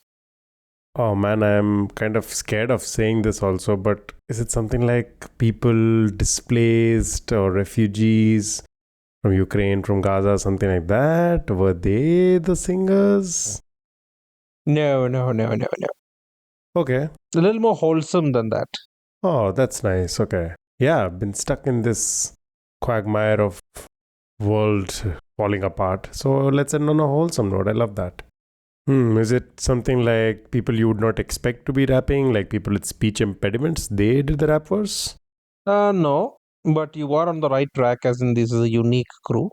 Oh man, I'm kind of scared of saying this also, but is it something like people displaced or refugees from Ukraine, from Gaza, something like that? Were they the singers?
No, no, no, no, no.
Okay.
A little more wholesome than that.
Oh, that's nice. Okay. Yeah, I've been stuck in this quagmire of world falling apart. So let's end on a wholesome note. I love that. Is it something like people you would not expect to be rapping, like people with speech impediments? They did the rap verse?
No, but you are on the right track, as in this is a unique crew.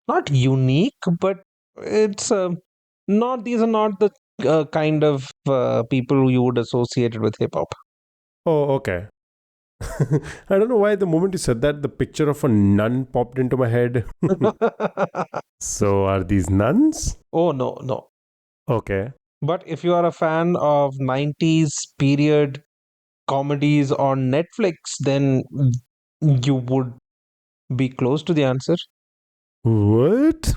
Not unique, but it's not. These are not the kind of people you would associate it with hip hop.
Oh, okay. I don't know why the moment you said that, the picture of a nun popped into my head. So, are these nuns?
Oh no, no.
Okay.
But if you are a fan of 90s period comedies on Netflix, then you would be close to the answer.
What?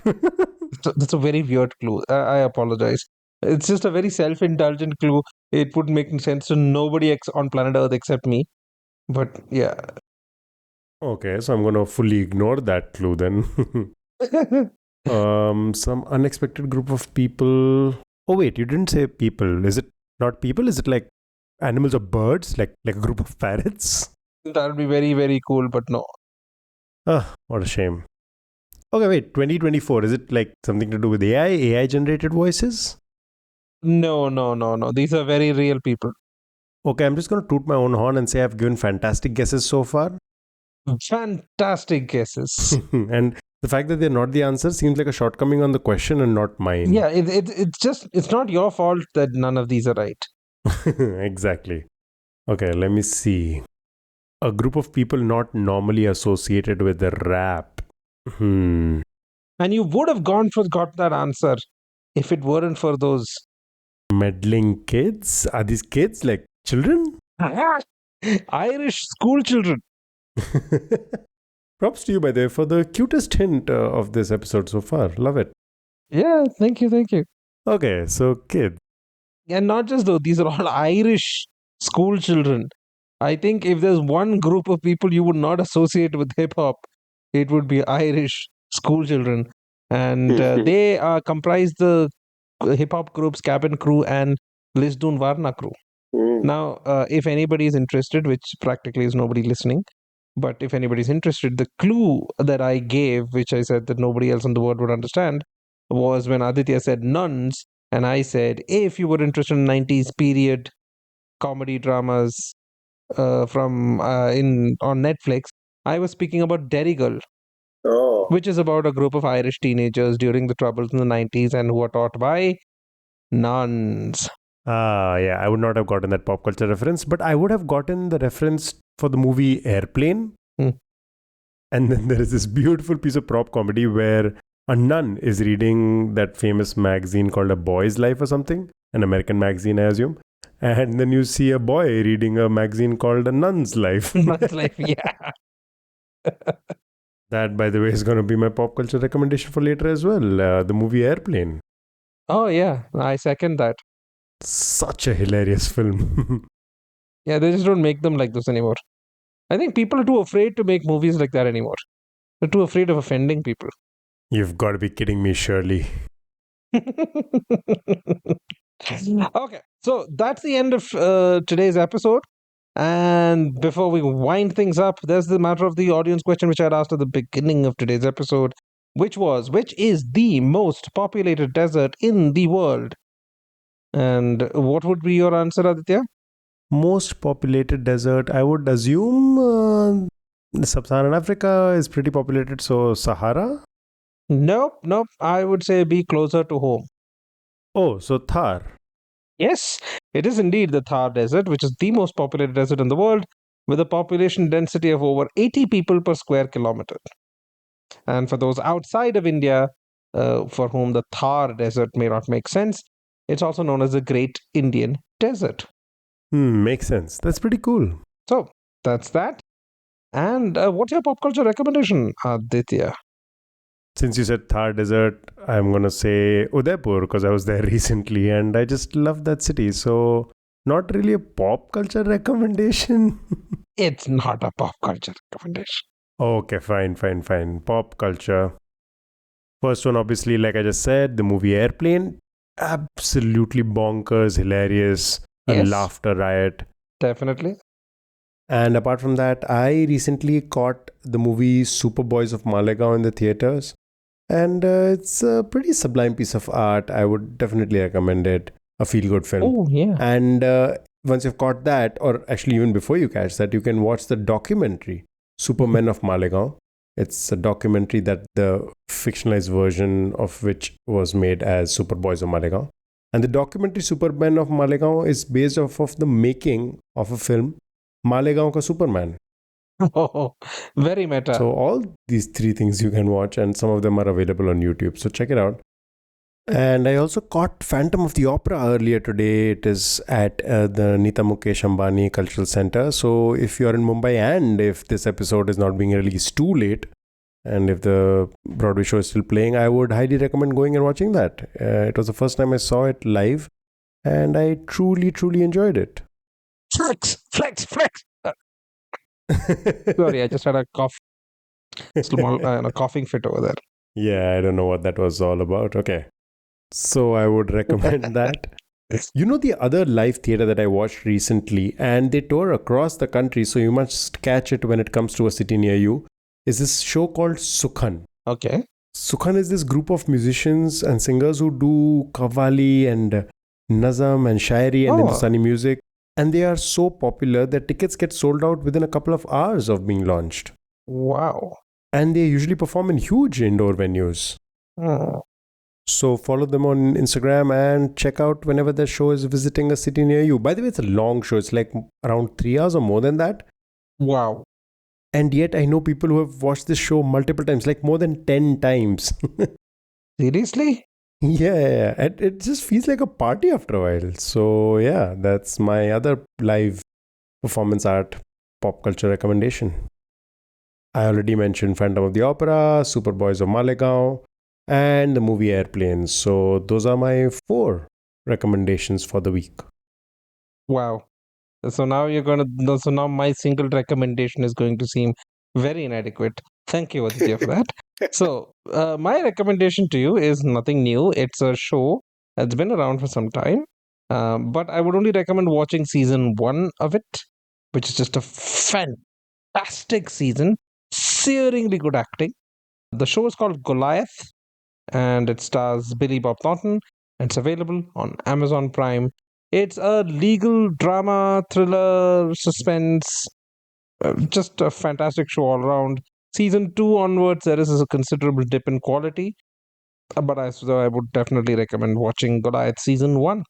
That's a very weird clue. I apologize. It's just a very self-indulgent clue. It would make sense to nobody on planet Earth except me. But yeah.
Okay, so I'm going to fully ignore that clue then. Some unexpected group of people. Oh wait, you didn't say people. Is it not people? Is it like animals or birds? Like a group of parrots?
That would be very, very cool, but no.
Ah, what a shame. Okay, wait, 2024. Is it like something to do with AI? AI generated voices?
No, no, no, no. These are very real people.
Okay, I'm just going to toot my own horn and say I've given fantastic guesses so far.
Fantastic guesses.
And the fact that they're not the answer seems like a shortcoming on the question and not mine.
Yeah, it's not your fault that none of these are right.
Exactly. Okay, let me see. A group of people not normally associated with the rap.
And you would have got that answer if it weren't for those
Meddling kids? Are these kids like children?
Irish school children.
Props to you, by the way, for the cutest hint of this episode so far. Love it.
Yeah, thank you, thank you.
Okay, so kids.
And not just though, these are all Irish school children. I think if there's one group of people you would not associate with hip hop, it would be Irish school children. And they comprise the hip hop groups Cabin Crew and Lisdun Varna Crew. Now, if anybody is interested, which practically is nobody listening, but if anybody's interested, the clue that I gave, which I said that nobody else in the world would understand, was when Aditya said nuns, and I said, if you were interested in 90s period comedy dramas from in on Netflix, I was speaking about Derry Girl, which is about a group of Irish teenagers during the troubles in the 90s and who are taught by nuns.
Yeah, I would not have gotten that pop culture reference, but I would have gotten the reference for the movie Airplane.
Hmm.
And then there is this beautiful piece of prop comedy where a nun is reading that famous magazine called A Boy's Life or something, an American magazine, I assume. And then you see a boy reading a magazine called A Nun's Life.
Nun's life, yeah.
That, by the way, is going to be my pop culture recommendation for later as well. The movie Airplane.
Oh, yeah, I second that.
Such a hilarious film.
Yeah, they just don't make them like this anymore. I think people are too afraid to make movies like that anymore. They're too afraid of offending people.
You've got to be kidding me, Shirley.
Okay, so that's the end of today's episode. And before we wind things up, there's the matter of the audience question, which I had asked at the beginning of today's episode, which is the most populated desert in the world? And what would be your answer, Aditya?
Most populated desert, I would assume Sub-Saharan Africa is pretty populated, so Sahara?
Nope, nope. I would say be closer to home.
Oh, so Thar.
Yes, it is indeed the Thar Desert, which is the most populated desert in the world, with a population density of over 80 people per square kilometer. And for those outside of India, for whom the Thar Desert may not make sense, it's also known as the Great Indian Desert.
Makes sense. That's pretty cool.
So that's that. And what's your pop culture recommendation, Aditya?
Since you said Thar Desert, I'm going to say Udaipur because I was there recently and I just love that city. So, not really a pop culture recommendation.
It's not a pop culture recommendation.
Okay, fine. Pop culture. First one, obviously, like I just said, the movie Airplane. Absolutely bonkers, hilarious, a
Yes.
laughter riot.
Definitely.
And apart from that, I recently caught the movie Superboys of Malegaon in the theaters. And it's a pretty sublime piece of art. I would definitely recommend it. A feel good film.
Oh, yeah.
And once you've caught that, or actually even before you catch that, you can watch the documentary Supermen of Malegaon. It's a documentary that the fictionalized version of which was made as Superboys of Malegaon. And the documentary Supermen of Malegaon is based off of the making of a film Malegaon Ka Superman.
Oh, very meta.
So all these three things you can watch, and some of them are available on YouTube. So check it out. And I also caught Phantom of the Opera earlier today. It is at the Nita Mukesh Ambani Cultural Center. So if you're in Mumbai and if this episode is not being released too late, and if the Broadway show is still playing, I would highly recommend going and watching that. It was the first time I saw it live, and I truly enjoyed it.
Flex. Sorry, I just had a cough, small a coughing fit over there.
Yeah, I don't know what that was all about. Okay. So I would recommend that. You know the other live theater that I watched recently, and they tour across the country, so you must catch it when it comes to a city near you, is this show called Sukhan.
Okay.
Sukhan is this group of musicians and singers who do qawwali and nazam and shairi and Hindustani music. And they are so popular that tickets get sold out within a couple of hours of being launched.
Wow.
And they usually perform in huge indoor venues. So follow them on Instagram and check out whenever their show is visiting a city near you. By the way, it's a long show. It's like around 3 hours or more than that.
Wow.
And yet I know people who have watched this show multiple times, like more than 10 times.
Seriously?
Yeah. It just feels like a party after a while. So yeah, that's my other live performance art pop culture recommendation. I already mentioned Phantom of the Opera, Superboys of Malegaon, and the movie Airplanes. So those are my 4 recommendations for the week.
Wow. So now my single recommendation is going to seem very inadequate. Thank you, Aditya, for that. So my recommendation to you is nothing new. It's a show that's been around for some time. But I would only recommend watching season 1 of it, which is just a fantastic season. Searingly good acting. The show is called Goliath, and it stars Billy Bob Thornton. It's available on Amazon Prime. It's a legal drama, thriller, suspense, just a fantastic show all around. Season 2 onwards, there is a considerable dip in quality, but I would definitely recommend watching Goliath season 1.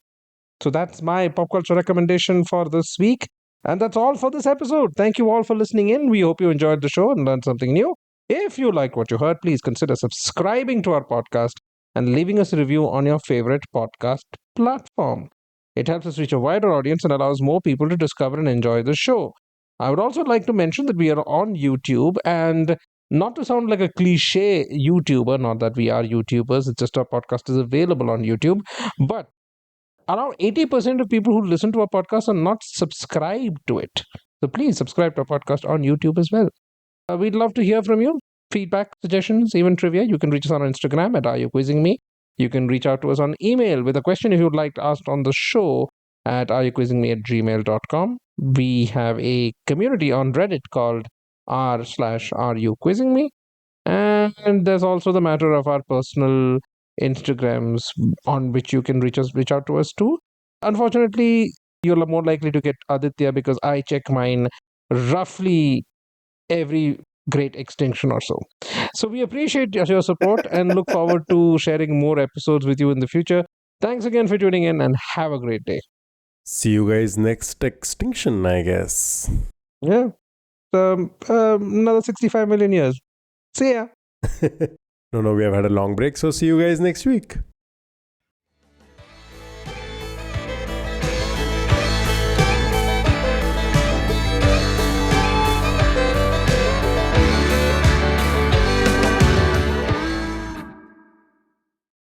So that's my pop culture recommendation for this week. And that's all for this episode. Thank you all for listening in. We hope you enjoyed the show and learned something new. If you like what you heard, please consider subscribing to our podcast and leaving us a review on your favorite podcast platform. It helps us reach a wider audience and allows more people to discover and enjoy the show. I would also like to mention that we are on YouTube, and not to sound like a cliche YouTuber, not that we are YouTubers, it's just our podcast is available on YouTube, but around 80% of people who listen to our podcast are not subscribed to it. So please subscribe to our podcast on YouTube as well. We'd love to hear from you. Feedback, suggestions, even trivia. You can reach us on Instagram at Are You Quizzing Me? You can reach out to us on email with a question if you'd like to ask on the show at areyouquizzingme@gmail.com. We have a community on Reddit called r/Are You Quizzing Me? And there's also the matter of our personal Instagrams on which you can reach out to us too. Unfortunately, you're more likely to get Aditya because I check mine roughly every great extinction or so. So we appreciate your support and look forward to sharing more episodes with you in the future. Thanks again for tuning in and have a great day.
See you guys next extinction, I guess.
Yeah. Another 65 million years. See ya.
No, we have had a long break, so see you guys next week.